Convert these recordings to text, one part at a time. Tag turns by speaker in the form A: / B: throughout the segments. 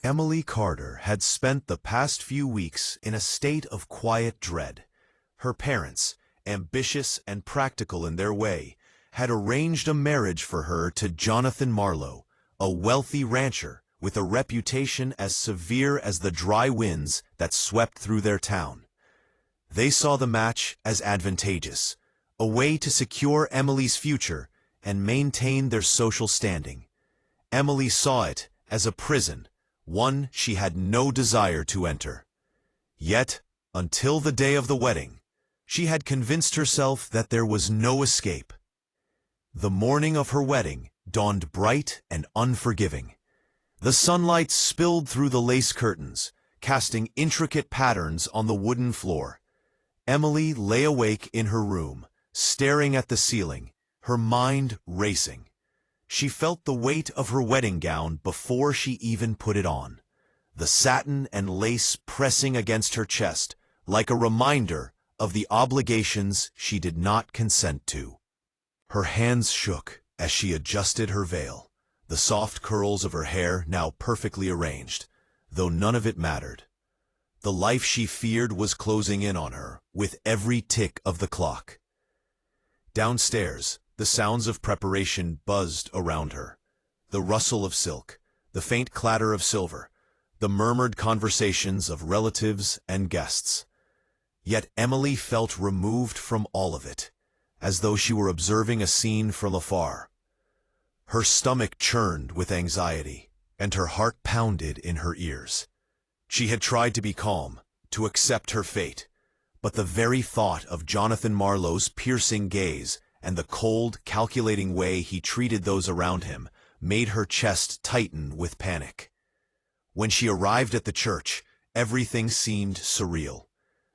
A: Emily Carter had spent the past few weeks in a state of quiet dread. Her parents, ambitious and practical in their way, had arranged a marriage for her to Jonathan Marlowe, a wealthy rancher with a reputation as severe as the dry winds that swept through their town. They saw the match as advantageous, a way to secure Emily's future and maintain their social standing. Emily saw it as a prison, one she had no desire to enter. Yet, until the day of the wedding, she had convinced herself that there was no escape. The morning of her wedding dawned bright and unforgiving. The sunlight spilled through the lace curtains, casting intricate patterns on the wooden floor. Emily lay awake in her room, staring at the ceiling, her mind racing. She felt the weight of her wedding gown before she even put it on, the satin and lace pressing against her chest like a reminder of the obligations she did not consent to. Her hands shook as she adjusted her veil, the soft curls of her hair now perfectly arranged, though none of it mattered. The life she feared was closing in on her with every tick of the clock. Downstairs, the sounds of preparation buzzed around her. The rustle of silk, the faint clatter of silver, the murmured conversations of relatives and guests. Yet Emily felt removed from all of it, as though she were observing a scene from afar. Her stomach churned with anxiety, and her heart pounded in her ears. She had tried to be calm, to accept her fate, but the very thought of Jonathan Marlowe's piercing gaze and the cold, calculating way he treated those around him made her chest tighten with panic. When she arrived at the church, everything seemed surreal.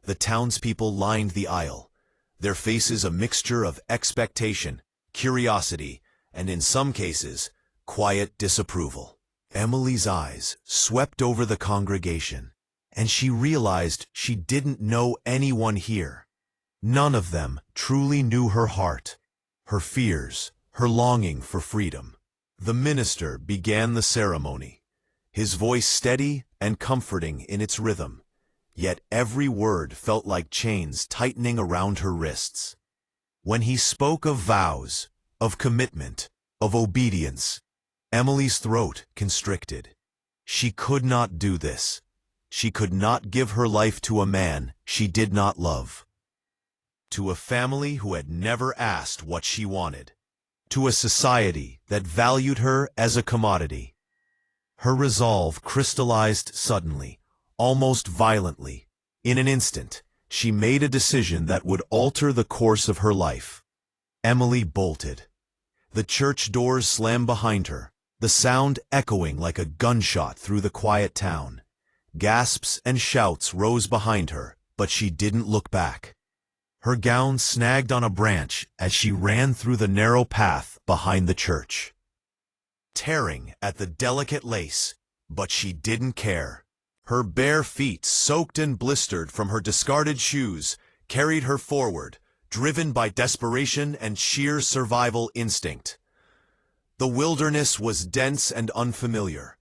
A: The townspeople lined the aisle, their faces a mixture of expectation, curiosity, and in some cases, quiet disapproval. Emily's eyes swept over the congregation, and she realized she didn't know anyone here. None of them truly knew her heart, her fears, her longing for freedom. The minister began the ceremony, his voice steady and comforting in its rhythm, yet every word felt like chains tightening around her wrists. When he spoke of vows, of commitment, of obedience, Emily's throat constricted. She could not do this. She could not give her life to a man she did not love, to a family who had never asked what she wanted, to a society that valued her as a commodity. Her resolve crystallized suddenly, almost violently. In an instant, she made a decision that would alter the course of her life. Emily bolted. The church doors slammed behind her, the sound echoing like a gunshot through the quiet town. Gasps and shouts rose behind her, but she didn't look back. Her gown snagged on a branch as she ran through the narrow path behind the church, tearing at the delicate lace, but she didn't care. Her bare feet, soaked and blistered from her discarded shoes, carried her forward, driven by desperation and sheer survival instinct. The wilderness was dense and unfamiliar.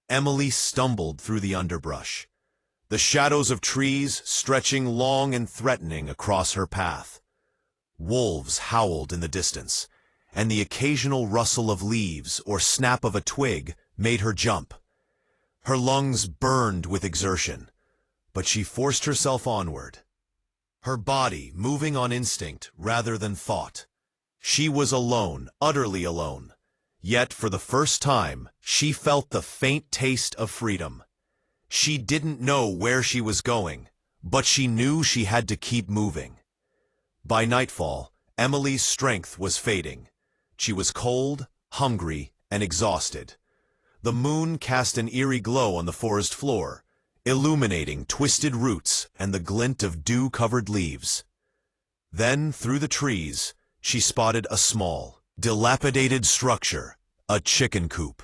A: Emily stumbled through the underbrush, the shadows of trees stretching long and threatening across her path. Wolves howled in the distance, and the occasional rustle of leaves or snap of a twig made her jump. Her lungs burned with exertion, but she forced herself onward, her body moving on instinct rather than thought. She was alone, utterly alone. Yet for the first time, she felt the faint taste of freedom. She didn't know where she was going, but she knew she had to keep moving. By nightfall, Emily's strength was fading. She was cold, hungry, and exhausted. The moon cast an eerie glow on the forest floor, illuminating twisted roots and the glint of dew-covered leaves. Then, through the trees, she spotted a small, dilapidated structure, a chicken coop.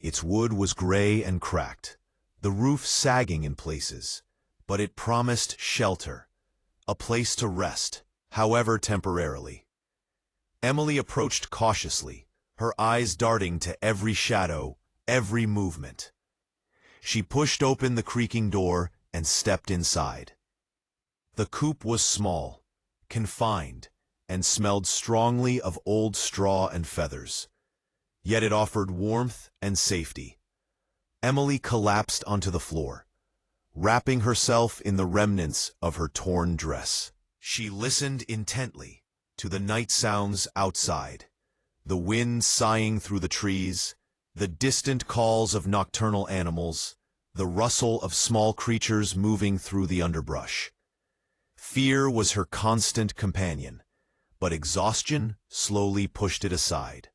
A: Its wood was gray and cracked, the roof sagging in places, but it promised shelter, a place to rest, however temporarily. Emily approached cautiously, her eyes darting to every shadow, every movement. She pushed open the creaking door and stepped inside. The coop was small, confined, and smelled strongly of old straw and feathers. Yet it offered warmth and safety. Emily collapsed onto the floor, wrapping herself in the remnants of her torn dress. She listened intently to the night sounds outside, the wind sighing through the trees, the distant calls of nocturnal animals, the rustle of small creatures moving through the underbrush. Fear was her constant companion, but exhaustion slowly pushed it aside.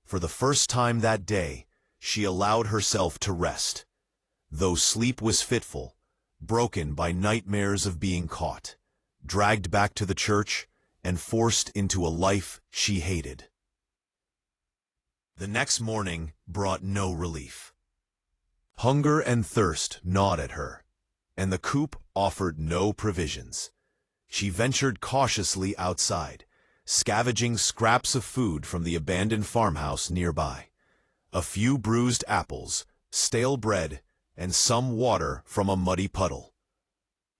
A: For the first time that day, she allowed herself to rest, though sleep was fitful, broken by nightmares of being caught, dragged back to the church, and forced into a life she hated. The next morning brought no relief. Hunger and thirst gnawed at her, and the coop offered no provisions. She ventured cautiously outside, scavenging scraps of food from the abandoned farmhouse nearby. A few bruised apples, stale bread, and some water from a muddy puddle.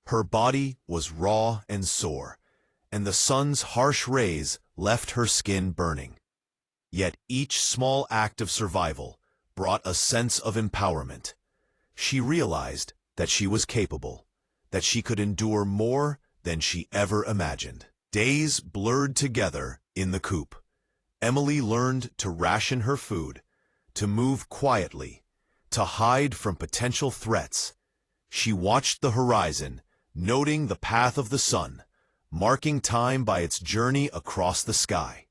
A: Her body was raw and sore, and the sun's harsh rays left her skin burning. Yet each small act of survival brought a sense of empowerment. She realized that she was capable, that she could endure more than she ever imagined. Days blurred together in the coop. Emily learned to ration her food, to move quietly, to hide from potential threats. She watched the horizon, noting the path of the sun, marking time by its journey across the sky.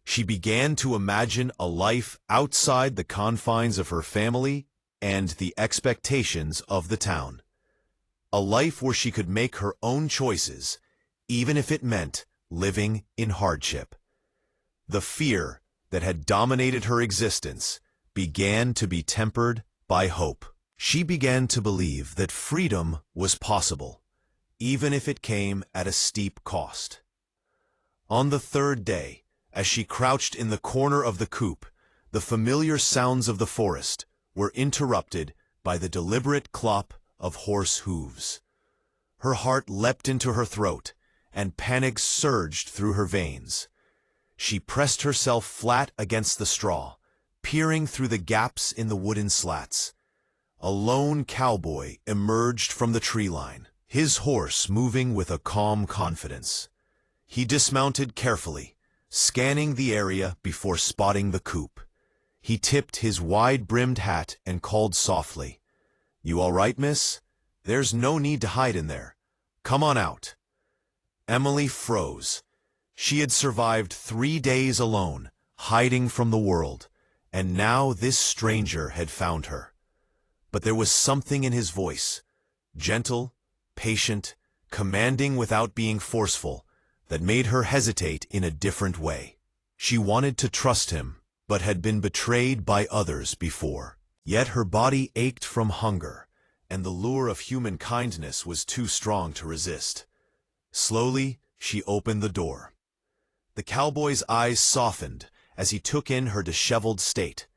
A: She began to imagine a life outside the confines of her family and the expectations of the town. A life where she could make her own choices, even if it meant living in hardship. The fear that had dominated her existence began to be tempered by hope. She began to believe that freedom was possible, even if it came at a steep cost. On the third day, as she crouched in the corner of the coop, the familiar sounds of the forest were interrupted by the deliberate clop of horse hooves. Her heart leapt into her throat, and panic surged through her veins. She pressed herself flat against the straw, peering through the gaps in the wooden slats. A lone cowboy emerged from the tree line, his horse moving with a calm confidence. He dismounted carefully, scanning the area before spotting the coop. He tipped his wide-brimmed hat and called softly, "You all right, miss? There's no need to hide in there. Come on out." Emily froze. She had survived 3 days alone, hiding from the world, and now this stranger had found her. But there was something in his voice, gentle, patient, commanding without being forceful, that made her hesitate in a different way. She wanted to trust him, but had been betrayed by others before. Yet her body ached from hunger, and the lure of human kindness was too strong to resist. Slowly, she opened the door. The cowboy's eyes softened as he took in her disheveled state,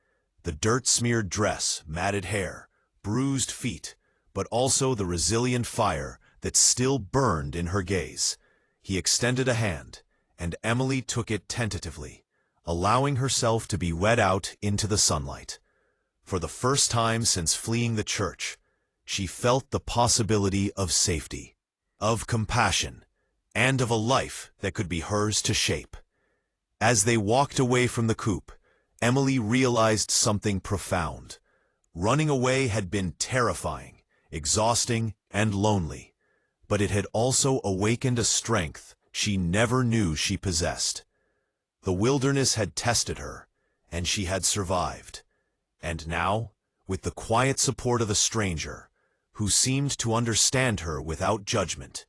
A: the dirt-smeared dress, matted hair, bruised feet, but also the resilient fire that still burned in her gaze. He extended a hand, and Emily took it tentatively, allowing herself to be wed out into the sunlight. For the first time since fleeing the church, she felt the possibility of safety, of compassion, and of a life that could be hers to shape. As they walked away from the coop, Emily realized something profound. Running away had been terrifying, exhausting, and lonely, but it had also awakened a strength she never knew she possessed. The wilderness had tested her, and she had survived. And now, with the quiet support of a stranger, who seemed to understand her without judgment,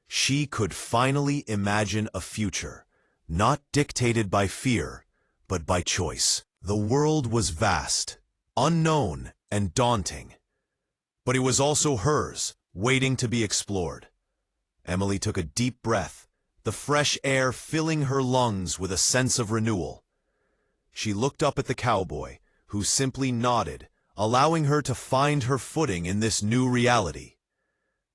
A: she could finally imagine a future, not dictated by fear, but by choice. The world was vast, unknown, and daunting, but it was also hers, waiting to be explored. Emily took a deep breath, the fresh air filling her lungs with a sense of renewal. She looked up at the cowboy, who simply nodded, allowing her to find her footing in this new reality.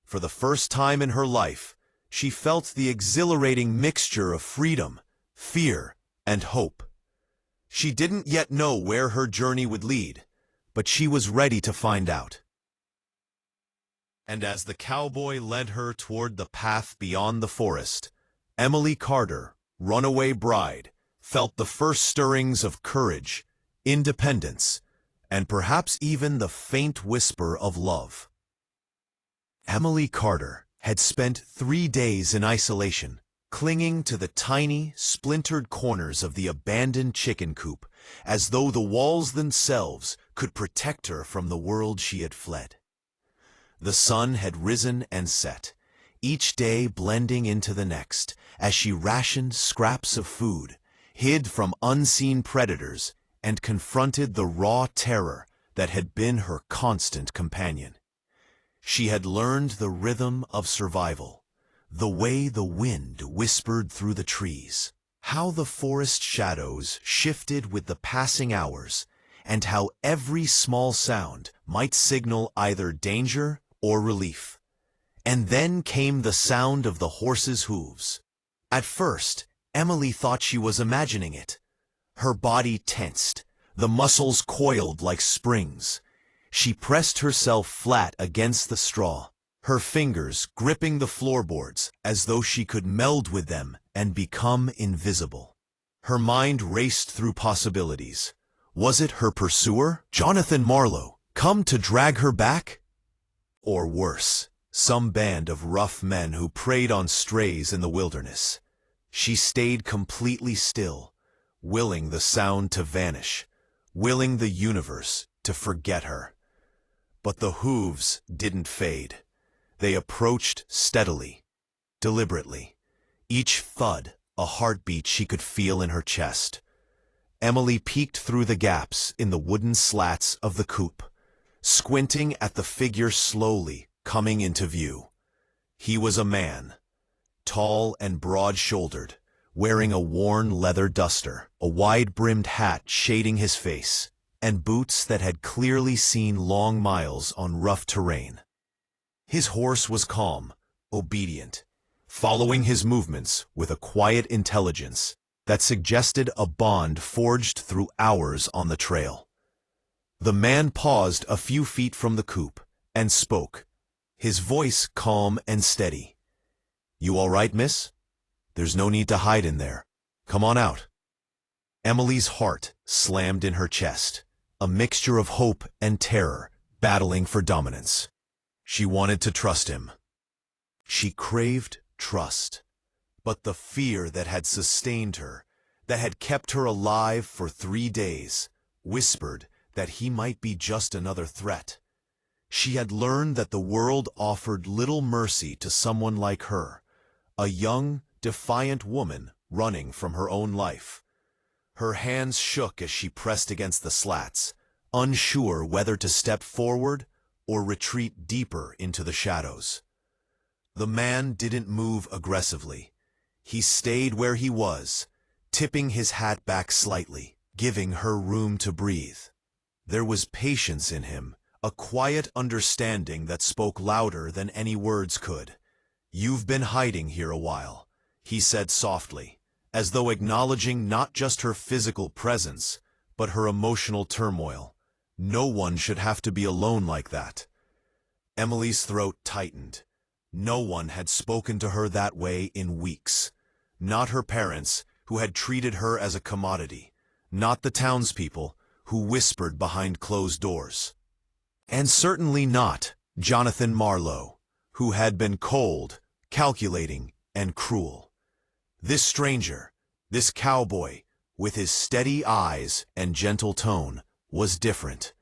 A: For the first time in her life, she felt the exhilarating mixture of freedom, fear, and hope. She didn't yet know where her journey would lead, but she was ready to find out. And as the cowboy led her toward the path beyond the forest, Emily Carter, runaway bride, felt the first stirrings of courage, independence, and perhaps even the faint whisper of love. Emily Carter had spent 3 days in isolation, clinging to the tiny, splintered corners of the abandoned chicken coop, as though the walls themselves could protect her from the world she had fled. The sun had risen and set, each day blending into the next, as she rationed scraps of food, hid from unseen predators, and confronted the raw terror that had been her constant companion. She had learned the rhythm of survival, the way the wind whispered through the trees, how the forest shadows shifted with the passing hours, and how every small sound might signal either danger or relief. And then came the sound of the horse's hooves. At first, Emily thought she was imagining it. Her body tensed, the muscles coiled like springs. She pressed herself flat against the straw, her fingers gripping the floorboards as though she could meld with them and become invisible. Her mind raced through possibilities. Was it her pursuer, Jonathan Marlowe, come to drag her back? Or worse, some band of rough men who preyed on strays in the wilderness. She stayed completely still, willing the sound to vanish, willing the universe to forget her. But the hooves didn't fade. They approached steadily, deliberately, each thud a heartbeat she could feel in her chest. Emily peeked through the gaps in the wooden slats of the coop, squinting at the figure slowly coming into view. He was a man, tall and broad-shouldered, wearing a worn leather duster, a wide-brimmed hat shading his face, and boots that had clearly seen long miles on rough terrain. His horse was calm, obedient, following his movements with a quiet intelligence that suggested a bond forged through hours on the trail. The man paused a few feet from the coop and spoke, his voice calm and steady. "You all right, miss? There's no need to hide in there. Come on out." Emily's heart slammed in her chest, a mixture of hope and terror battling for dominance. She wanted to trust him. She craved trust. But the fear that had sustained her, that had kept her alive for 3 days, whispered that he might be just another threat. She had learned that the world offered little mercy to someone like her, a young, defiant woman running from her own life. Her hands shook as she pressed against the slats, unsure whether to step forward or retreat deeper into the shadows. The man didn't move aggressively. He stayed where he was, tipping his hat back slightly, giving her room to breathe. There was patience in him, a quiet understanding that spoke louder than any words could. "You've been hiding here a while," he said softly, as though acknowledging not just her physical presence, but her emotional turmoil. No one should have to be alone like that. Emily's throat tightened. No one had spoken to her that way in weeks. Not her parents, who had treated her as a commodity. Not the townspeople, who whispered behind closed doors. And certainly not Jonathan Marlowe, who had been cold, calculating, and cruel. This stranger, this cowboy, with his steady eyes and gentle tone, was different.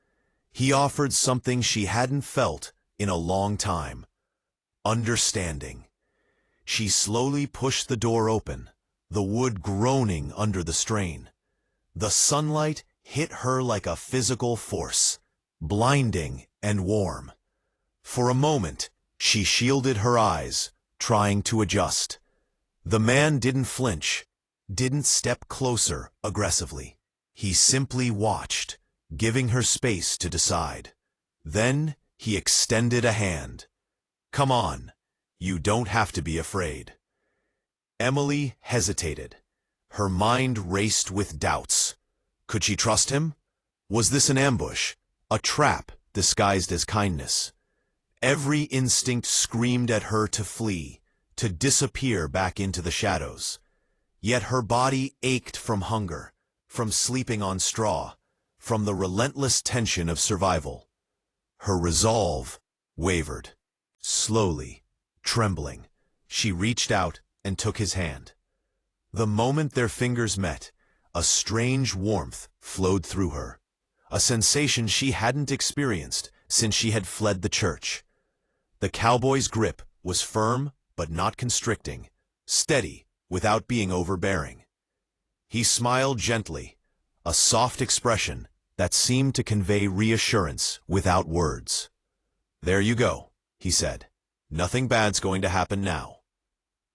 A: He offered something she hadn't felt in a long time. Understanding. She slowly pushed the door open, the wood groaning under the strain. The sunlight hit her like a physical force, blinding and warm. For a moment, she shielded her eyes, trying to adjust. The man didn't flinch, didn't step closer aggressively. He simply watched, giving her space to decide. Then he extended a hand. "Come on, you don't have to be afraid." Emily hesitated. Her mind raced with doubts. Could she trust him? Was this an ambush, a trap disguised as kindness? Every instinct screamed at her to flee, to disappear back into the shadows. Yet her body ached from hunger, from sleeping on straw, from the relentless tension of survival. Her resolve wavered. Slowly, trembling, she reached out and took his hand. The moment their fingers met, a strange warmth flowed through her, a sensation she hadn't experienced since she had fled the church. The cowboy's grip was firm but not constricting, steady without being overbearing. He smiled gently, a soft expression that seemed to convey reassurance without words. "There you go," he said. "Nothing bad's going to happen now."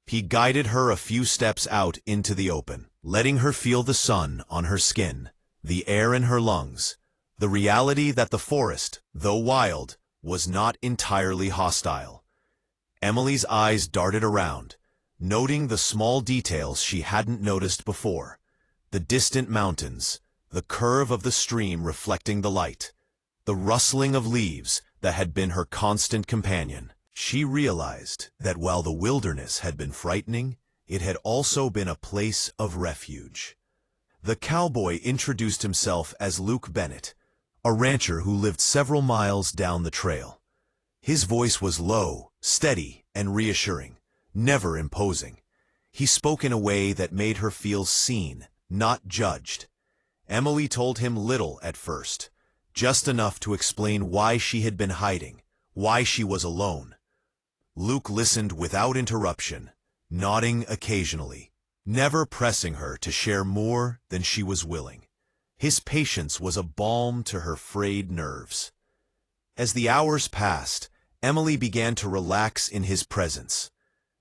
A: He guided her a few steps out into the open, letting her feel the sun on her skin, the air in her lungs, the reality that the forest, though wild, was not entirely hostile. Emily's eyes darted around, noting the small details she hadn't noticed before: the distant mountains, the curve of the stream reflecting the light, the rustling of leaves that had been her constant companion. She realized that while the wilderness had been frightening, it had also been a place of refuge. The cowboy introduced himself as Luke Bennett, a rancher who lived several miles down the trail. His voice was low, steady, and reassuring, never imposing. He spoke in a way that made her feel seen, not judged. Emily told him little at first, just enough to explain why she had been hiding, why she was alone. Luke listened without interruption, nodding occasionally, never pressing her to share more than she was willing. His patience was a balm to her frayed nerves. As the hours passed, Emily began to relax in his presence.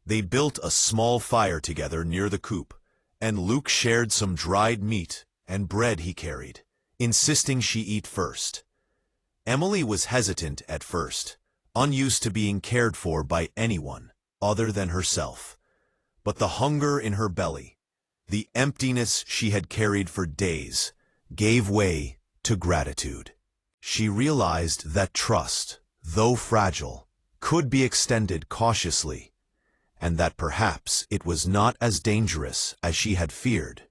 A: They built a small fire together near the coop, and Luke shared some dried meat and bread he carried, insisting she eat first. Emily was hesitant at first, unused to being cared for by anyone other than herself. But the hunger in her belly, the emptiness she had carried for days, gave way to gratitude. She realized that trust, though fragile, could be extended cautiously, and that perhaps it was not as dangerous as she had feared.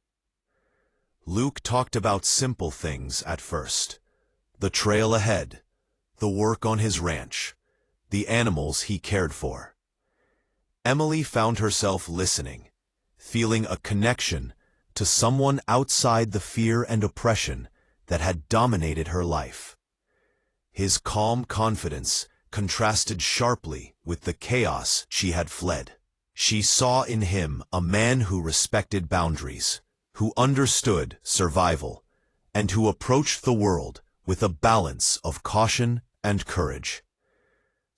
A: Luke talked about simple things at first: the trail ahead, the work on his ranch, the animals he cared for. Emily found herself listening, feeling a connection to someone outside the fear and oppression that had dominated her life. His calm confidence contrasted sharply with the chaos she had fled. She saw in him a man who respected boundaries, who understood survival, and who approached the world with a balance of caution and courage.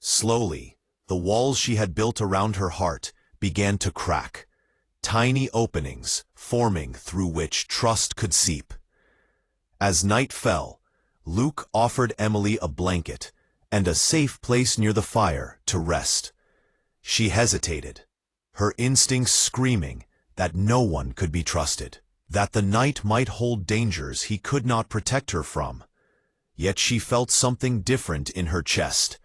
A: Slowly, the walls she had built around her heart began to crack, tiny openings forming through which trust could seep. As night fell, Luke offered Emily a blanket and a safe place near the fire to rest. She hesitated, her instincts screaming that no one could be trusted, that the night might hold dangers he could not protect her from. Yet she felt something different in her chest,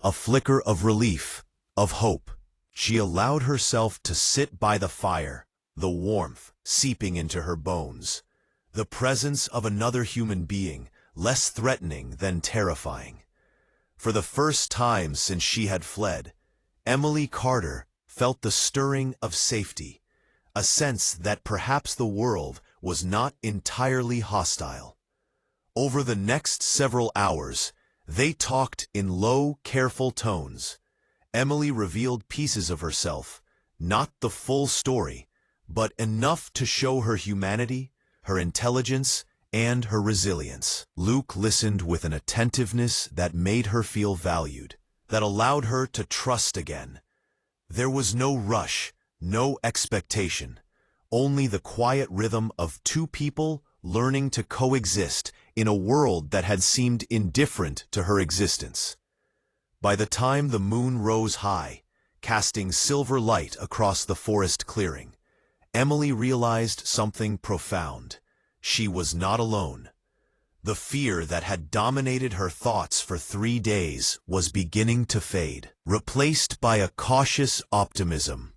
A: a flicker of relief, of hope. She allowed herself to sit by the fire, the warmth seeping into her bones, the presence of another human being, less threatening than terrifying. For the first time since she had fled, Emily Carter felt the stirring of safety, a sense that perhaps the world was not entirely hostile. Over the next several hours, they talked in low, careful tones. Emily revealed pieces of herself, not the full story, but enough to show her humanity, her intelligence, and her resilience. Luke listened with an attentiveness that made her feel valued, that allowed her to trust again. There was no rush, no expectation, only the quiet rhythm of two people learning to coexist in a world that had seemed indifferent to her existence. By the time the moon rose high, casting silver light across the forest clearing, Emily realized something profound. She was not alone. The fear that had dominated her thoughts for 3 days was beginning to fade, replaced by a cautious optimism.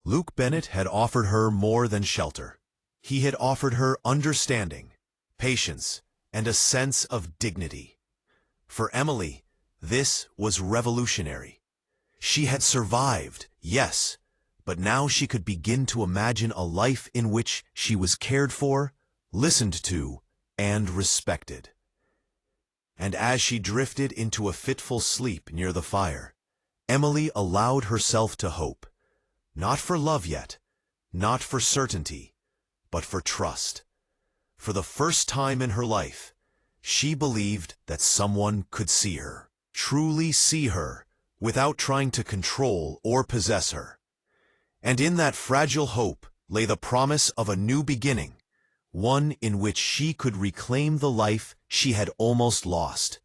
A: Luke Bennett had offered her more than shelter. He had offered her understanding, patience, and a sense of dignity. For Emily, this was revolutionary. She had survived, yes, but now she could begin to imagine a life in which she was cared for, listened to, and respected. And as she drifted into a fitful sleep near the fire, Emily allowed herself to hope, not for love yet, not for certainty, but for trust. For the first time in her life, she believed that someone could see her, truly see her, without trying to control or possess her. And in that fragile hope lay the promise of a new beginning, one in which she could reclaim the life she had almost lost,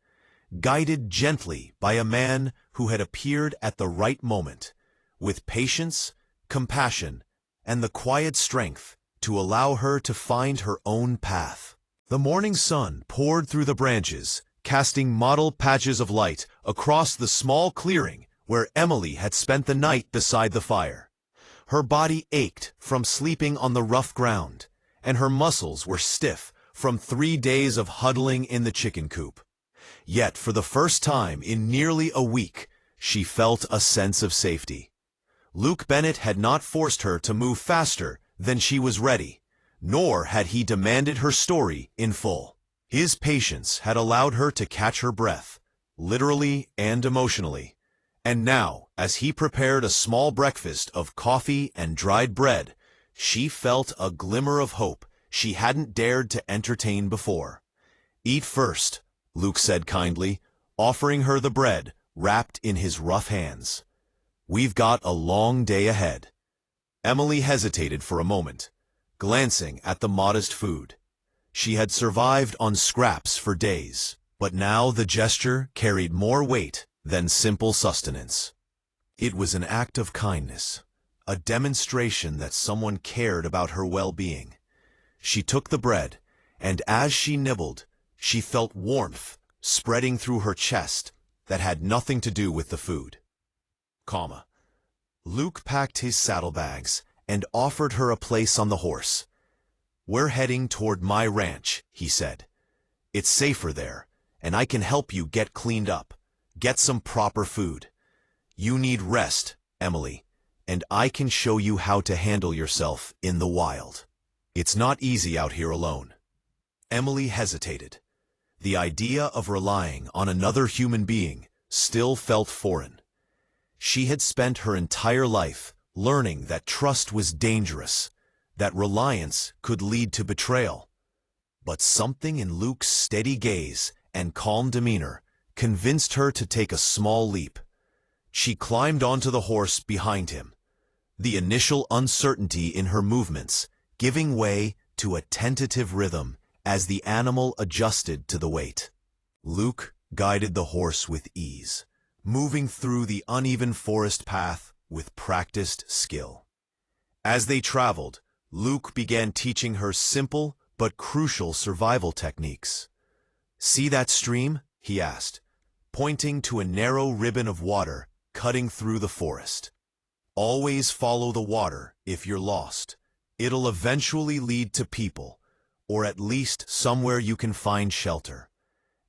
A: guided gently by a man who had appeared at the right moment, with patience, compassion, and the quiet strength to allow her to find her own path. The morning sun poured through the branches, casting mottled patches of light across the small clearing where Emily had spent the night beside the fire. Her body ached from sleeping on the rough ground, and her muscles were stiff from 3 days of huddling in the chicken coop. Yet for the first time in nearly a week, she felt a sense of safety. Luke Bennett had not forced her to move faster than she was ready, nor had he demanded her story in full. His patience had allowed her to catch her breath, literally and emotionally. And now, as he prepared a small breakfast of coffee and dried bread, she felt a glimmer of hope she hadn't dared to entertain before. "Eat first," Luke said kindly, offering her the bread wrapped in his rough hands. "We've got a long day ahead." Emily hesitated for a moment, glancing at the modest food. She had survived on scraps for days, but now the gesture carried more weight than simple sustenance. It was an act of kindness, a demonstration that someone cared about her well-being. She took the bread, and as she nibbled, she felt warmth spreading through her chest that had nothing to do with the food. Luke packed his saddlebags and offered her a place on the horse. "We're heading toward my ranch," he said. "It's safer there, and I can help you get cleaned up, get some proper food. You need rest, Emily, and I can show you how to handle yourself in the wild. It's not easy out here alone." Emily hesitated. The idea of relying on another human being still felt foreign. She had spent her entire life learning that trust was dangerous, that reliance could lead to betrayal. But something in Luke's steady gaze and calm demeanor convinced her to take a small leap. She climbed onto the horse behind him, the initial uncertainty in her movements giving way to a tentative rhythm as the animal adjusted to the weight. Luke guided the horse with ease, moving through the uneven forest path with practiced skill. As they traveled, Luke began teaching her simple but crucial survival techniques. "See that stream?" he asked, pointing to a narrow ribbon of water cutting through the forest. "Always follow the water if you're lost. It'll eventually lead to people, or at least somewhere you can find shelter.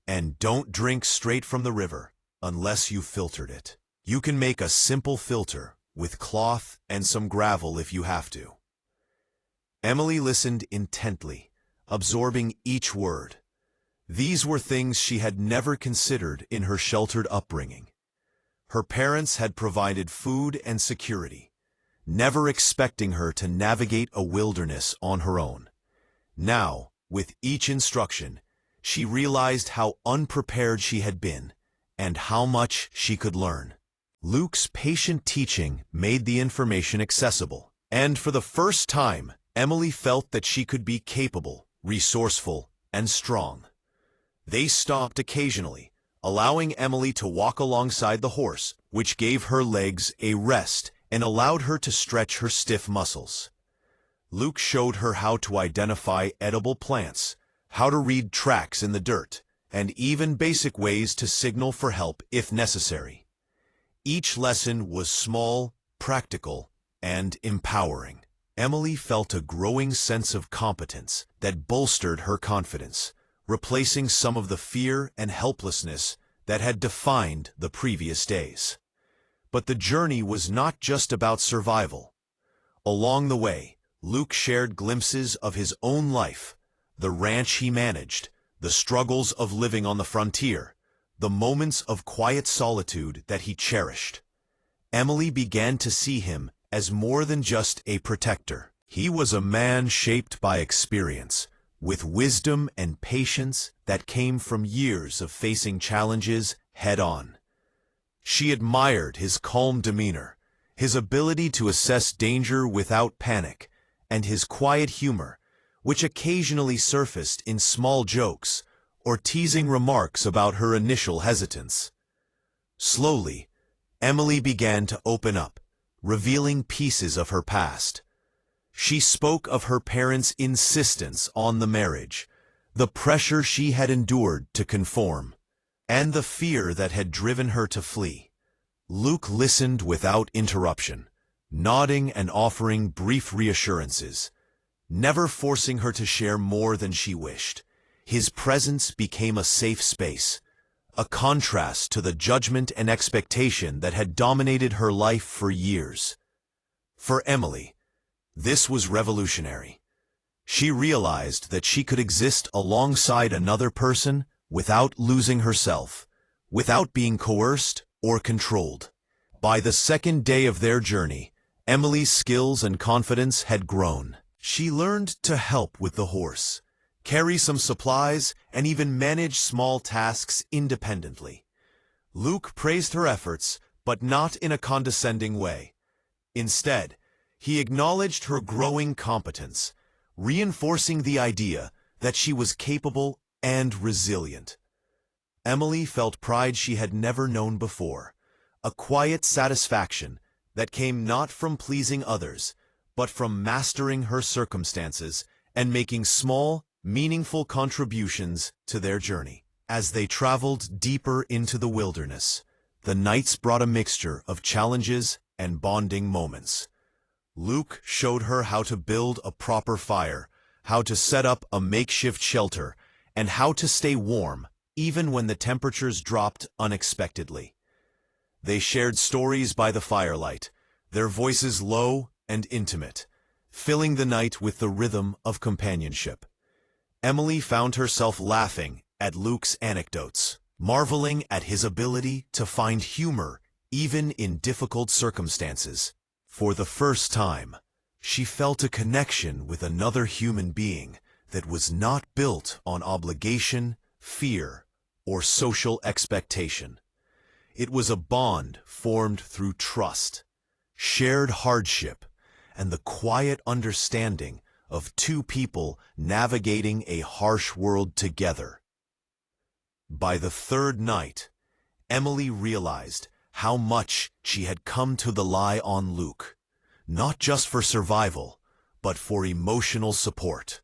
A: And don't drink straight from the river unless you've filtered it. You can make a simple filter with cloth and some gravel if you have to." Emily listened intently, absorbing each word. These were things she had never considered in her sheltered upbringing. Her parents had provided food and security, never expecting her to navigate a wilderness on her own. Now, with each instruction, she realized how unprepared she had been and how much she could learn. Luke's patient teaching made the information accessible, and for the first time, Emily felt that she could be capable, resourceful, and strong. They stopped occasionally, allowing Emily to walk alongside the horse, which gave her legs a rest and allowed her to stretch her stiff muscles. Luke showed her how to identify edible plants, how to read tracks in the dirt, and even basic ways to signal for help if necessary. Each lesson was small, practical, and empowering. Emily felt a growing sense of competence that bolstered her confidence, replacing some of the fear and helplessness that had defined the previous days. But the journey was not just about survival. Along the way, Luke shared glimpses of his own life, the ranch he managed, the struggles of living on the frontier, the moments of quiet solitude that he cherished. Emily began to see him as more than just a protector. He was a man shaped by experience, with wisdom and patience that came from years of facing challenges head-on. She admired his calm demeanor, his ability to assess danger without panic, and his quiet humor, which occasionally surfaced in small jokes or teasing remarks about her initial hesitance. Slowly, Emily began to open up, revealing pieces of her past. She spoke of her parents' insistence on the marriage, the pressure she had endured to conform, and the fear that had driven her to flee. Luke listened without interruption, nodding and offering brief reassurances, never forcing her to share more than she wished. His presence became a safe space, a contrast to the judgment and expectation that had dominated her life for years. For Emily, this was revolutionary. She realized that she could exist alongside another person without losing herself, without being coerced or controlled. By the second day of their journey, Emily's skills and confidence had grown. She learned to help with the horse, carry some supplies, and even manage small tasks independently. Luke praised her efforts, but not in a condescending way. Instead, he acknowledged her growing competence, reinforcing the idea that she was capable and resilient. Emily felt pride she had never known before, a quiet satisfaction that came not from pleasing others, but from mastering her circumstances and making small, meaningful contributions to their journey. As they traveled deeper into the wilderness, the nights brought a mixture of challenges and bonding moments. Luke showed her how to build a proper fire, how to set up a makeshift shelter, and how to stay warm even when the temperatures dropped unexpectedly. They shared stories by the firelight, their voices low and intimate, filling the night with the rhythm of companionship. Emily found herself laughing at Luke's anecdotes, marveling at his ability to find humor even in difficult circumstances. For the first time, she felt a connection with another human being that was not built on obligation, fear, or social expectation. It was a bond formed through trust, shared hardship, and the quiet understanding of two people navigating a harsh world together. By the third night, Emily realized how much she had come to rely on Luke, not just for survival, but for emotional support.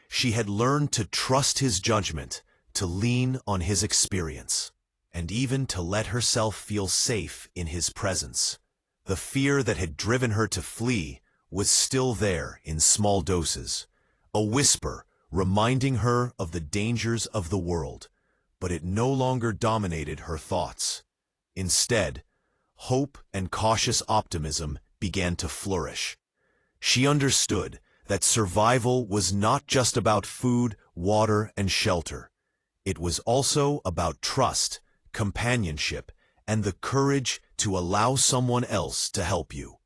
A: She had learned to trust his judgment, to lean on his experience, and even to let herself feel safe in his presence. The fear that had driven her to flee was still there in small doses, a whisper reminding her of the dangers of the world, but it no longer dominated her thoughts. Instead, hope and cautious optimism began to flourish. She understood that survival was not just about food, water, and shelter. It was also about trust, companionship, and the courage to allow someone else to help you.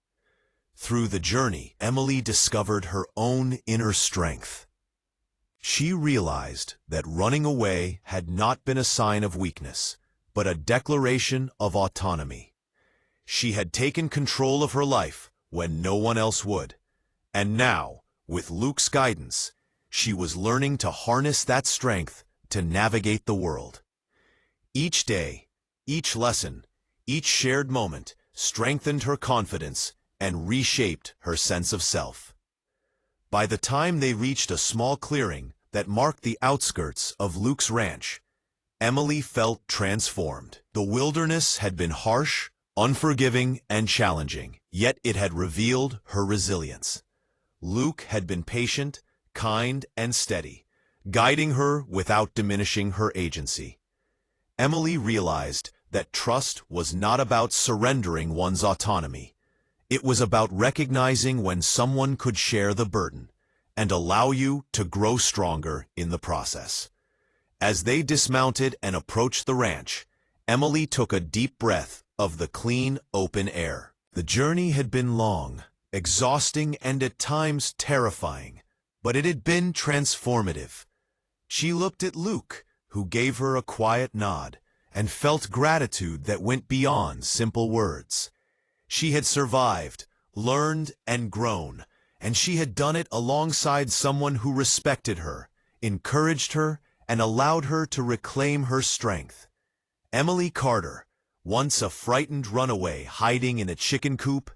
A: Through the journey, Emily discovered her own inner strength. She realized that running away had not been a sign of weakness, but a declaration of autonomy. She had taken control of her life when no one else would, and now, with Luke's guidance, She was learning to harness that strength to navigate the world. Each day, each lesson, each shared moment strengthened her confidence and reshaped her sense of self. By the time they reached a small clearing that marked the outskirts of Luke's ranch, Emily felt transformed. The wilderness had been harsh, unforgiving, and challenging, yet it had revealed her resilience. Luke had been patient, kind, and steady, guiding her without diminishing her agency. Emily realized that trust was not about surrendering one's autonomy. It was about recognizing when someone could share the burden and allow you to grow stronger in the process. As they dismounted and approached the ranch, Emily took a deep breath of the clean, open air. The journey had been long, exhausting, and at times terrifying, but it had been transformative. She looked at Luke, who gave her a quiet nod, and felt gratitude that went beyond simple words. She had survived, learned, and grown, and she had done it alongside someone who respected her, encouraged her, and allowed her to reclaim her strength. Emily Carter, once a frightened runaway hiding in a chicken coop,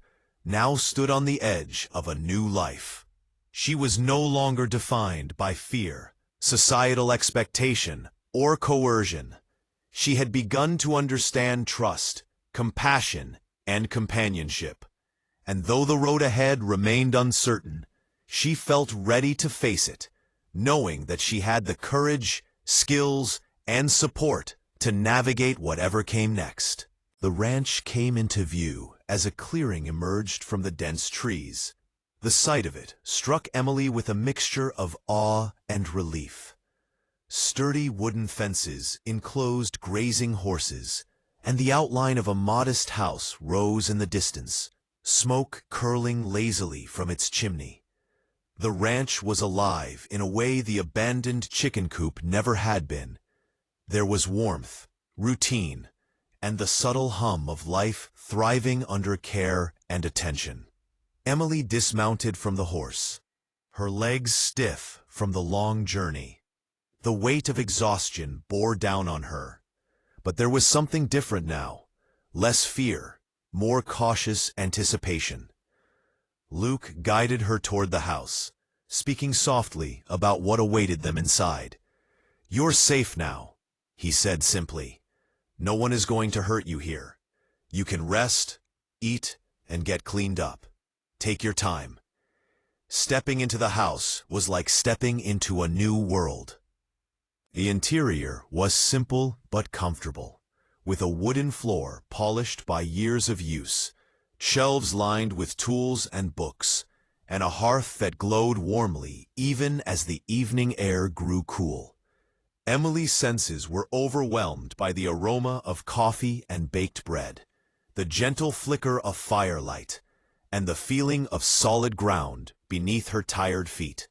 A: now stood on the edge of a new life. She was no longer defined by fear, societal expectation, or coercion. She had begun to understand trust, compassion, and companionship. And though the road ahead remained uncertain, she felt ready to face it, knowing that she had the courage, skills, and support to navigate whatever came next. The ranch came into view as a clearing emerged from the dense trees. The sight of it struck Emily with a mixture of awe and relief. Sturdy wooden fences enclosed grazing horses, and the outline of a modest house rose in the distance, smoke curling lazily from its chimney. The ranch was alive in a way the abandoned chicken coop never had been. There was warmth, routine, and the subtle hum of life thriving under care and attention. Emily dismounted from the horse, her legs stiff from the long journey. The weight of exhaustion bore down on her. But there was something different now, less fear, more cautious anticipation. Luke guided her toward the house, speaking softly about what awaited them inside. "You're safe now," he said simply. "No one is going to hurt you here. You can rest, eat, and get cleaned up. Take your time." Stepping into the house was like stepping into a new world. The interior was simple but comfortable, with a wooden floor polished by years of use, shelves lined with tools and books, and a hearth that glowed warmly even as the evening air grew cool. Emily's senses were overwhelmed by the aroma of coffee and baked bread, the gentle flicker of firelight, and the feeling of solid ground beneath her tired feet.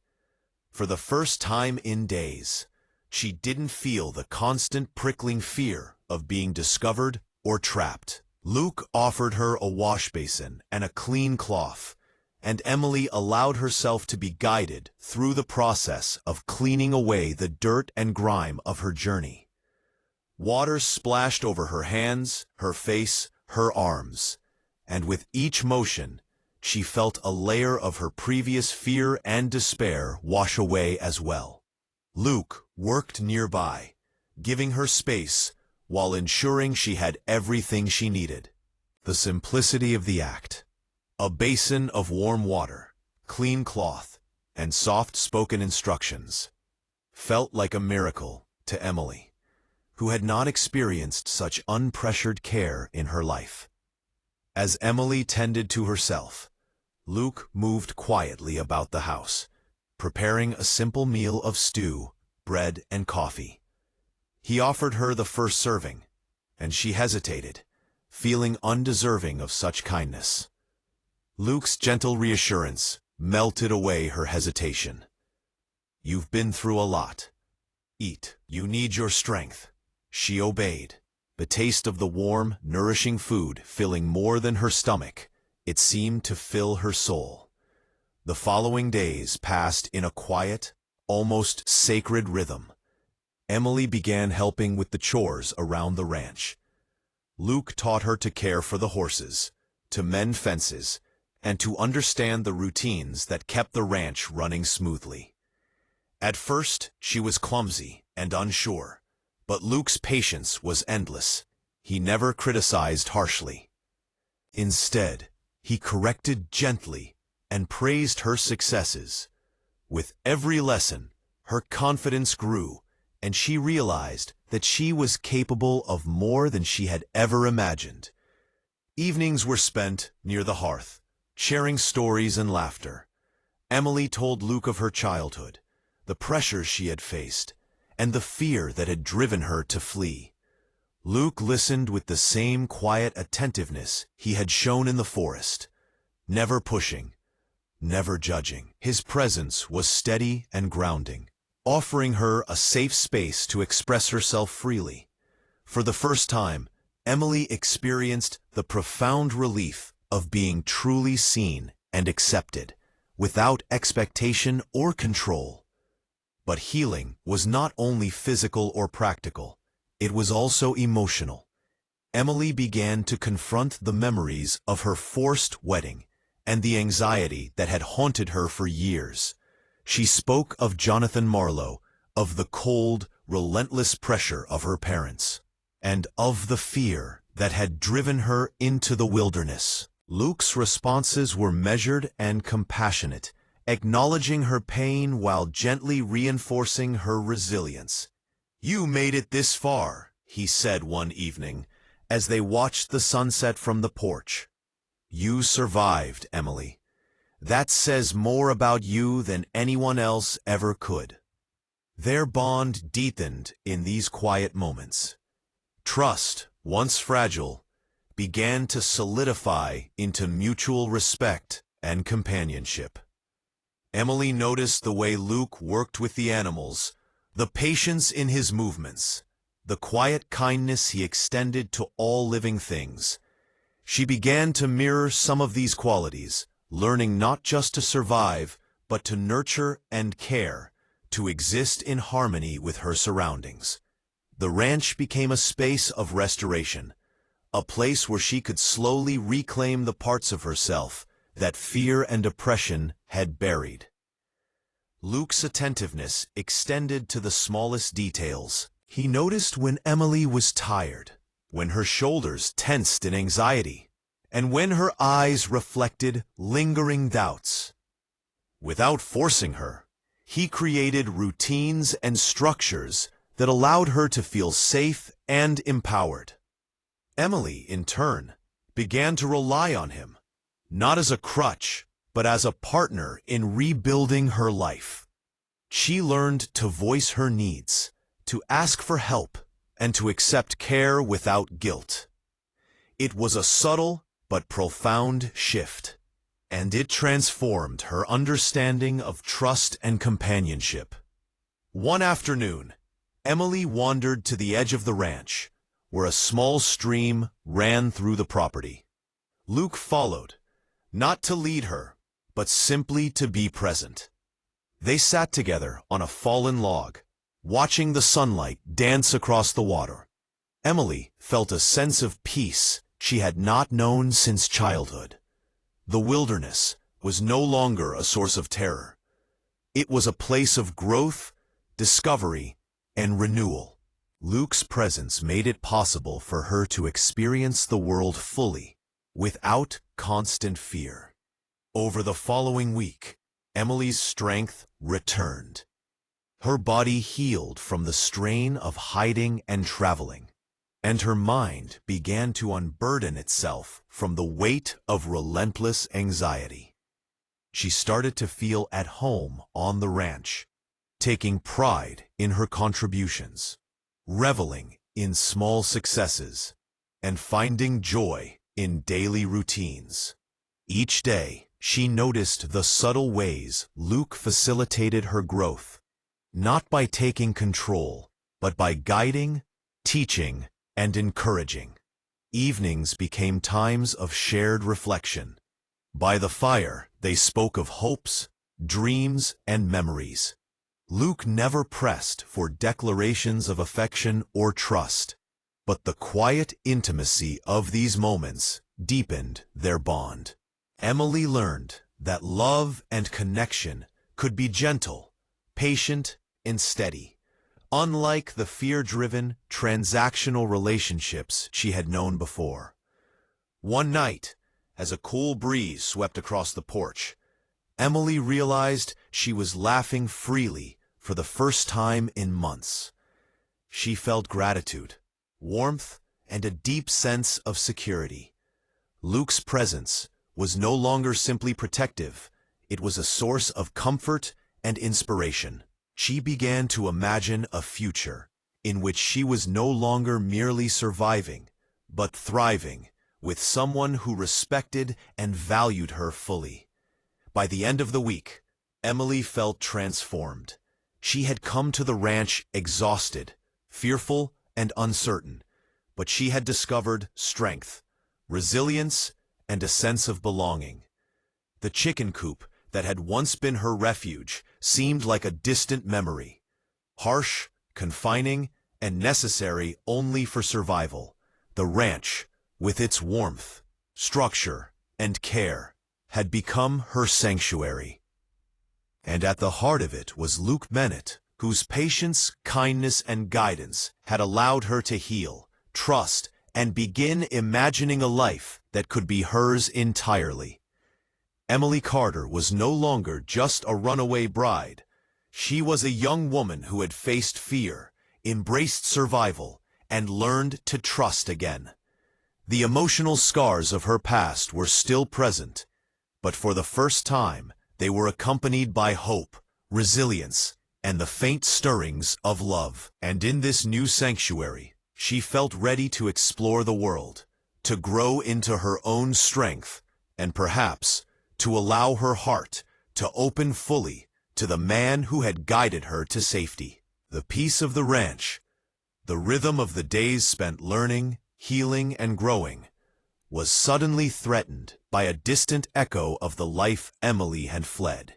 A: For the first time in days, she didn't feel the constant prickling fear of being discovered or trapped. Luke offered her a wash basin and a clean cloth, and Emily allowed herself to be guided through the process of cleaning away the dirt and grime of her journey. Water splashed over her hands, her face, her arms, and with each motion, she felt a layer of her previous fear and despair wash away as well. Luke worked nearby, giving her space while ensuring she had everything she needed. The simplicity of the act, a basin of warm water, clean cloth, and soft-spoken instructions, felt like a miracle to Emily, who had not experienced such unpressured care in her life. As Emily tended to herself, Luke moved quietly about the house, preparing a simple meal of stew, bread, and coffee. He offered her the first serving, and she hesitated, feeling undeserving of such kindness. Luke's gentle reassurance melted away her hesitation. "You've been through a lot. Eat. You need your strength." She obeyed, the taste of the warm, nourishing food filling more than her stomach. It seemed to fill her soul. The following days passed in a quiet, almost sacred rhythm. Emily began helping with the chores around the ranch. Luke taught her to care for the horses, to mend fences, and to understand the routines that kept the ranch running smoothly. At first, she was clumsy and unsure, but Luke's patience was endless. He never criticized harshly. Instead, he corrected gently and praised her successes. With every lesson, her confidence grew, and she realized that she was capable of more than she had ever imagined. Evenings were spent near the hearth, sharing stories and laughter. Emily told Luke of her childhood, the pressures she had faced, and the fear that had driven her to flee. Luke listened with the same quiet attentiveness he had shown in the forest, never pushing, never judging. His presence was steady and grounding, offering her a safe space to express herself freely. For the first time, Emily experienced the profound relief of being truly seen and accepted, without expectation or control. But healing was not only physical or practical, it was also emotional. Emily began to confront the memories of her forced wedding and the anxiety that had haunted her for years. She spoke of Jonathan Marlowe, of the cold, relentless pressure of her parents, and of the fear that had driven her into the wilderness. Luke's responses were measured and compassionate, acknowledging her pain while gently reinforcing her resilience. "You made it this far," he said one evening, as they watched the sunset from the porch. "You survived, Emily. That says more about you than anyone else ever could." Their bond deepened in these quiet moments. Trust, once fragile, began to solidify into mutual respect and companionship. Emily noticed the way Luke worked with the animals, the patience in his movements, the quiet kindness he extended to all living things. She began to mirror some of these qualities, learning not just to survive, but to nurture and care, to exist in harmony with her surroundings. The ranch became a space of restoration, a place where she could slowly reclaim the parts of herself that fear and oppression had buried. Luke's attentiveness extended to the smallest details. He noticed when Emily was tired, when her shoulders tensed in anxiety, and when her eyes reflected lingering doubts. Without forcing her, he created routines and structures that allowed her to feel safe and empowered. Emily, in turn, began to rely on him, not as a crutch, but as a partner in rebuilding her life. She learned to voice her needs, to ask for help, and to accept care without guilt. It was a subtle but profound shift, and it transformed her understanding of trust and companionship. One afternoon, Emily wandered to the edge of the ranch, where a small stream ran through the property. Luke followed, not to lead her, but simply to be present. They sat together on a fallen log, watching the sunlight dance across the water. Emily felt a sense of peace she had not known since childhood. The wilderness was no longer a source of terror. It was a place of growth, discovery, and renewal. Luke's presence made it possible for her to experience the world fully, without constant fear. Over the following week, Emily's strength returned. Her body healed from the strain of hiding and traveling, and her mind began to unburden itself from the weight of relentless anxiety. She started to feel at home on the ranch, taking pride in her contributions, reveling in small successes, and finding joy in daily routines. Each day, she noticed the subtle ways Luke facilitated her growth, not by taking control, but by guiding, teaching, and encouraging. Evenings became times of shared reflection. By the fire, they spoke of hopes, dreams, and memories. Luke never pressed for declarations of affection or trust, but the quiet intimacy of these moments deepened their bond. Emily learned that love and connection could be gentle, patient, and steady, unlike the fear-driven, transactional relationships she had known before. One night, as a cool breeze swept across the porch, Emily realized she was laughing freely for the first time in months. She felt gratitude, warmth, and a deep sense of security. Luke's presence was no longer simply protective, it was a source of comfort and inspiration. She began to imagine a future in which she was no longer merely surviving, but thriving, with someone who respected and valued her fully. By the end of the week, Emily felt transformed. She had come to the ranch exhausted, fearful, and uncertain, but she had discovered strength, resilience, and a sense of belonging. The chicken coop that had once been her refuge seemed like a distant memory, harsh, confining, and necessary only for survival. The ranch, with its warmth, structure, and care, had become her sanctuary. And at the heart of it was Luke Bennett, whose patience, kindness, and guidance had allowed her to heal, trust, and begin imagining a life that could be hers entirely. Emily Carter was no longer just a runaway bride. She was a young woman who had faced fear, embraced survival, and learned to trust again. The emotional scars of her past were still present, but for the first time, they were accompanied by hope, resilience, and the faint stirrings of love. And in this new sanctuary, she felt ready to explore the world, to grow into her own strength, and perhaps to allow her heart to open fully to the man who had guided her to safety. The peace of the ranch, the rhythm of the days spent learning, healing, and growing, was suddenly threatened by a distant echo of the life Emily had fled.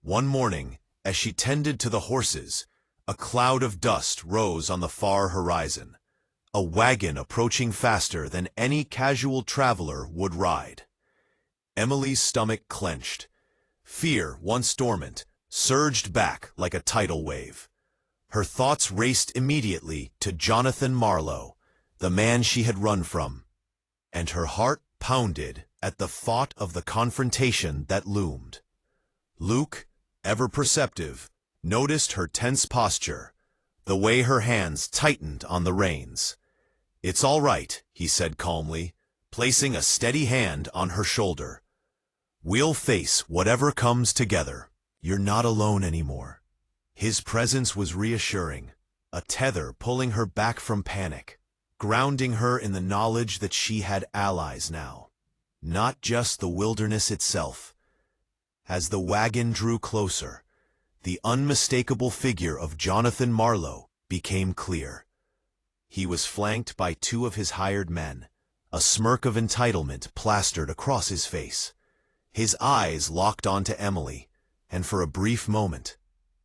A: One morning, as she tended to the horses, a cloud of dust rose on the far horizon, a wagon approaching faster than any casual traveler would ride. Emily's stomach clenched. Fear, once dormant, surged back like a tidal wave. Her thoughts raced immediately to Jonathan Marlowe, the man she had run from, and her heart pounded at the thought of the confrontation that loomed. Luke, ever perceptive, noticed her tense posture, the way her hands tightened on the reins. "It's all right," he said calmly, placing a steady hand on her shoulder. "We'll face whatever comes together. You're not alone anymore." His presence was reassuring, a tether pulling her back from panic, grounding her in the knowledge that she had allies now, not just the wilderness itself. As the wagon drew closer, the unmistakable figure of Jonathan Marlowe became clear. He was flanked by two of his hired men, a smirk of entitlement plastered across his face. His eyes locked onto Emily, and for a brief moment,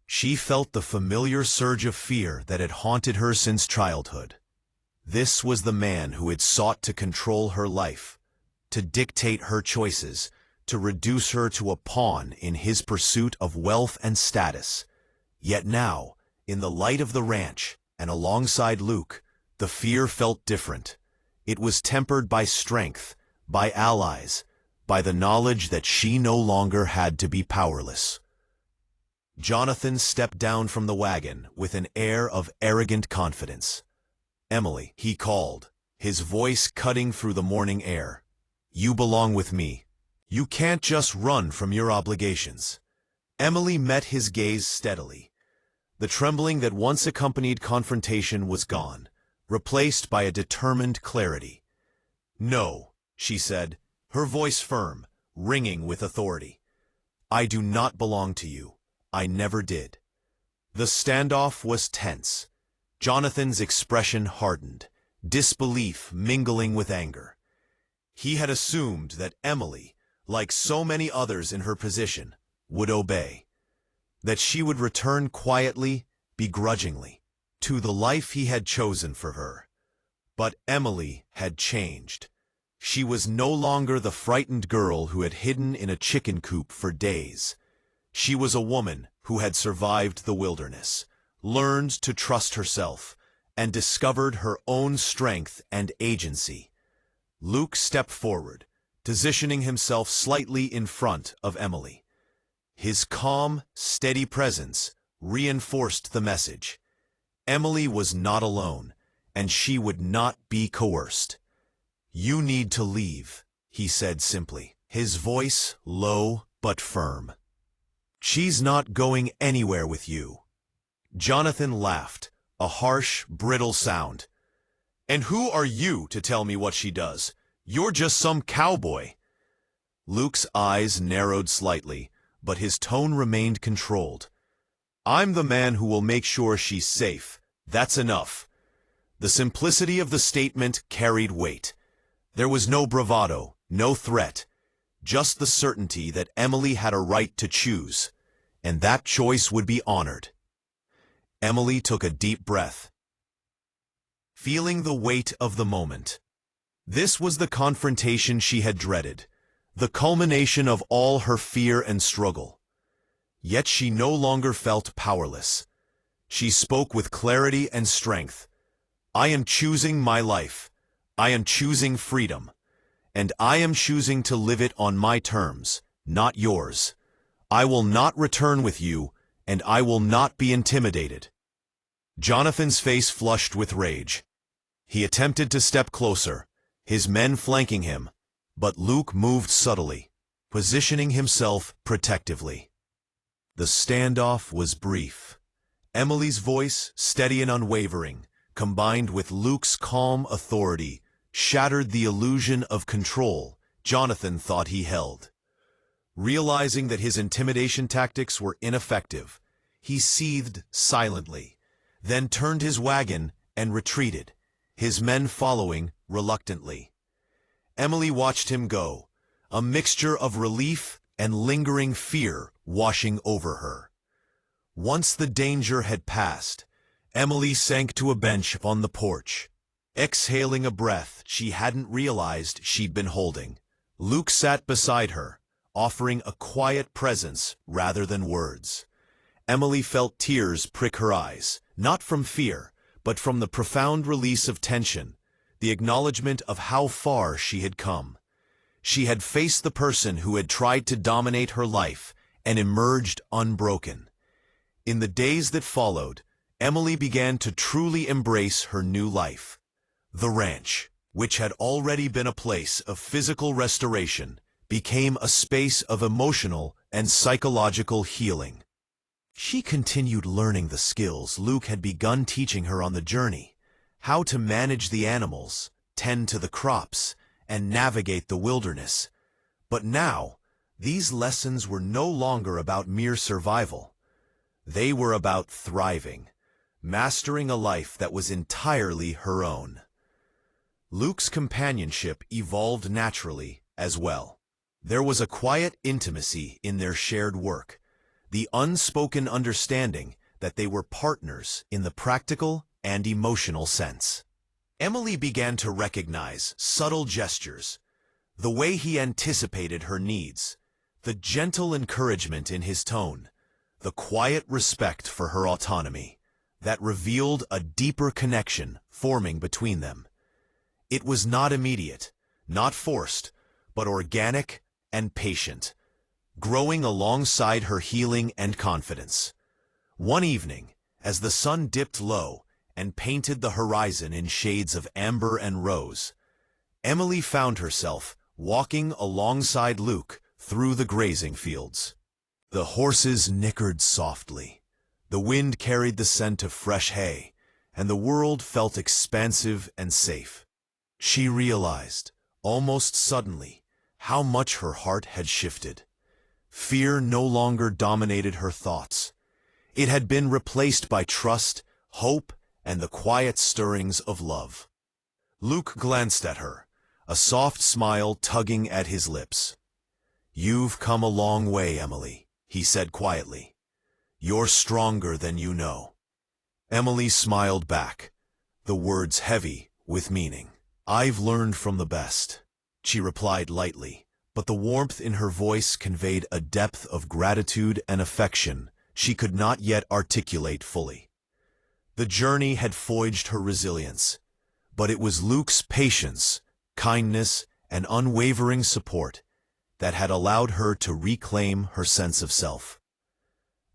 A: she felt the familiar surge of fear that had haunted her since childhood. This was the man who had sought to control her life, to dictate her choices, to reduce her to a pawn in his pursuit of wealth and status. Yet now, in the light of the ranch, and alongside Luke, the fear felt different. It was tempered by strength, by allies, by the knowledge that she no longer had to be powerless. Jonathan stepped down from the wagon with an air of arrogant confidence. "Emily," he called, his voice cutting through the morning air. "You belong with me. You can't just run from your obligations." Emily met his gaze steadily. The trembling that once accompanied confrontation was gone, replaced by a determined clarity. "No," she said, her voice firm, ringing with authority. "I do not belong to you. I never did." The standoff was tense. Jonathan's expression hardened, disbelief mingling with anger. He had assumed that Emily, like so many others in her position, would obey. that she would return quietly, begrudgingly, to the life he had chosen for her. But Emily had changed. She was no longer the frightened girl who had hidden in a chicken coop for days. She was a woman who had survived the wilderness, learned to trust herself, and discovered her own strength and agency. Luke stepped forward, positioning himself slightly in front of Emily. His calm, steady presence reinforced the message. Emily was not alone, and she would not be coerced. "You need to leave," he said simply, his voice low but firm. "She's not going anywhere with you." Jonathan laughed, a harsh, brittle sound. "And who are you to tell me what she does? You're just some cowboy." Luke's eyes narrowed slightly, but his tone remained controlled. "I'm the man who will make sure she's safe. That's enough." The simplicity of the statement carried weight. There was no bravado, no threat, just the certainty that Emily had a right to choose, and that choice would be honored. Emily took a deep breath, feeling the weight of the moment. This was the confrontation she had dreaded, the culmination of all her fear and struggle. Yet she no longer felt powerless. She spoke with clarity and strength. "I am choosing my life. I am choosing freedom. And I am choosing to live it on my terms, not yours. I will not return with you, and I will not be intimidated." Jonathan's face flushed with rage. He attempted to step closer, his men flanking him, but Luke moved subtly, positioning himself protectively. The standoff was brief. Emily's voice, steady and unwavering, combined with Luke's calm authority, shattered the illusion of control Jonathan thought he held. Realizing that his intimidation tactics were ineffective, he seethed silently, then turned his wagon and retreated, his men following reluctantly. Emily watched him go, a mixture of relief and lingering fear washing over her. Once the danger had passed, Emily sank to a bench on the porch, exhaling a breath she hadn't realized she'd been holding. Luke sat beside her, offering a quiet presence rather than words. Emily felt tears prick her eyes, not from fear, but from the profound release of tension, the acknowledgement of how far she had come. She had faced the person who had tried to dominate her life and emerged unbroken. In the days that followed, Emily began to truly embrace her new life. The ranch, which had already been a place of physical restoration, became a space of emotional and psychological healing. She continued learning the skills Luke had begun teaching her on the journey, how to manage the animals, tend to the crops, and navigate the wilderness. But now, these lessons were no longer about mere survival. They were about thriving, mastering a life that was entirely her own. Luke's companionship evolved naturally as well. There was a quiet intimacy in their shared work, the unspoken understanding that they were partners in the practical and emotional sense. Emily began to recognize subtle gestures, the way he anticipated her needs, the gentle encouragement in his tone, the quiet respect for her autonomy, that revealed a deeper connection forming between them. It was not immediate, not forced, but organic and patient, growing alongside her healing and confidence. One evening, as the sun dipped low and painted the horizon in shades of amber and rose, Emily found herself walking alongside Luke through the grazing fields. The horses nickered softly, the wind carried the scent of fresh hay, and the world felt expansive and safe. She realized, almost suddenly, how much her heart had shifted. Fear no longer dominated her thoughts. It had been replaced by trust, hope, and the quiet stirrings of love. Luke glanced at her, a soft smile tugging at his lips. "You've come a long way, Emily," he said quietly. "You're stronger than you know." Emily smiled back, the words heavy with meaning. "I've learned from the best," she replied lightly, but the warmth in her voice conveyed a depth of gratitude and affection she could not yet articulate fully. The journey had forged her resilience, but it was Luke's patience, kindness, and unwavering support that had allowed her to reclaim her sense of self.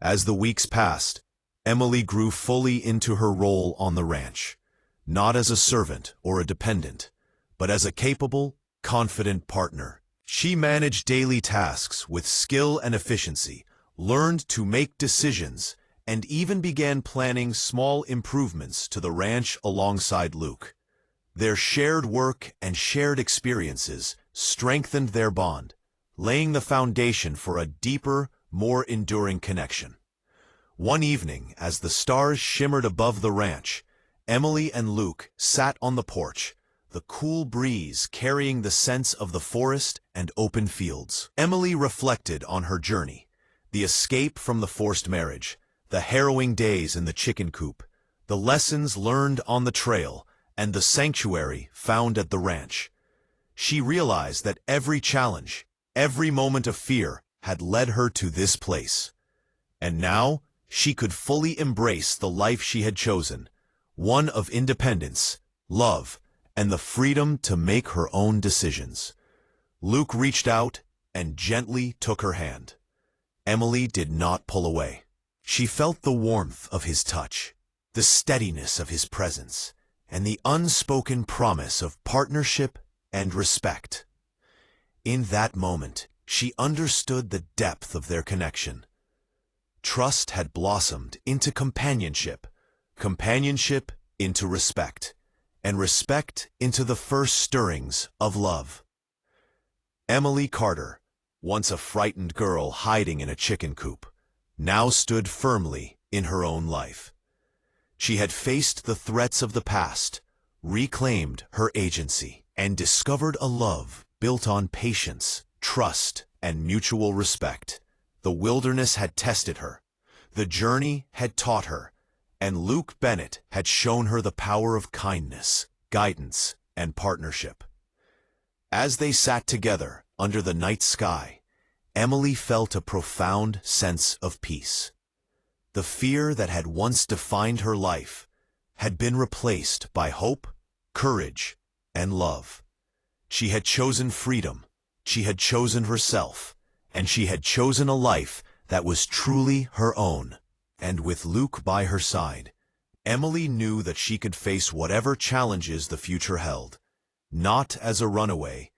A: As the weeks passed, Emily grew fully into her role on the ranch, not as a servant or a dependent, but as a capable, confident partner. She managed daily tasks with skill and efficiency, learned to make decisions, and even began planning small improvements to the ranch alongside Luke. Their shared work and shared experiences strengthened their bond, laying the foundation for a deeper, more enduring connection. One evening, as the stars shimmered above the ranch, Emily and Luke sat on the porch, the cool breeze carrying the scents of the forest and open fields. Emily reflected on her journey, the escape from the forced marriage, the harrowing days in the chicken coop, the lessons learned on the trail, and the sanctuary found at the ranch. She realized that every challenge, every moment of fear had led her to this place. And now she could fully embrace the life she had chosen, one of independence, love, and the freedom to make her own decisions. Luke reached out and gently took her hand. Emily did not pull away. She felt the warmth of his touch, the steadiness of his presence, and the unspoken promise of partnership and respect. In that moment, she understood the depth of their connection. Trust had blossomed into companionship, companionship into respect, and respect into the first stirrings of love. Emily Carter, once a frightened girl hiding in a chicken coop, now stood firmly in her own life. She had faced the threats of the past, reclaimed her agency, and discovered a love built on patience, trust, and mutual respect. The wilderness had tested her, the journey had taught her, and Luke Bennett had shown her the power of kindness, guidance, and partnership. As they sat together under the night sky, Emily felt a profound sense of peace. The fear that had once defined her life had been replaced by hope, courage, and love. She had chosen freedom, she had chosen herself, and she had chosen a life that was truly her own. And with Luke by her side, Emily knew that she could face whatever challenges the future held, not as a runaway,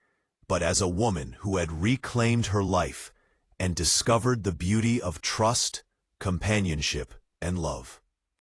A: but as a woman who had reclaimed her life and discovered the beauty of trust, companionship, and love.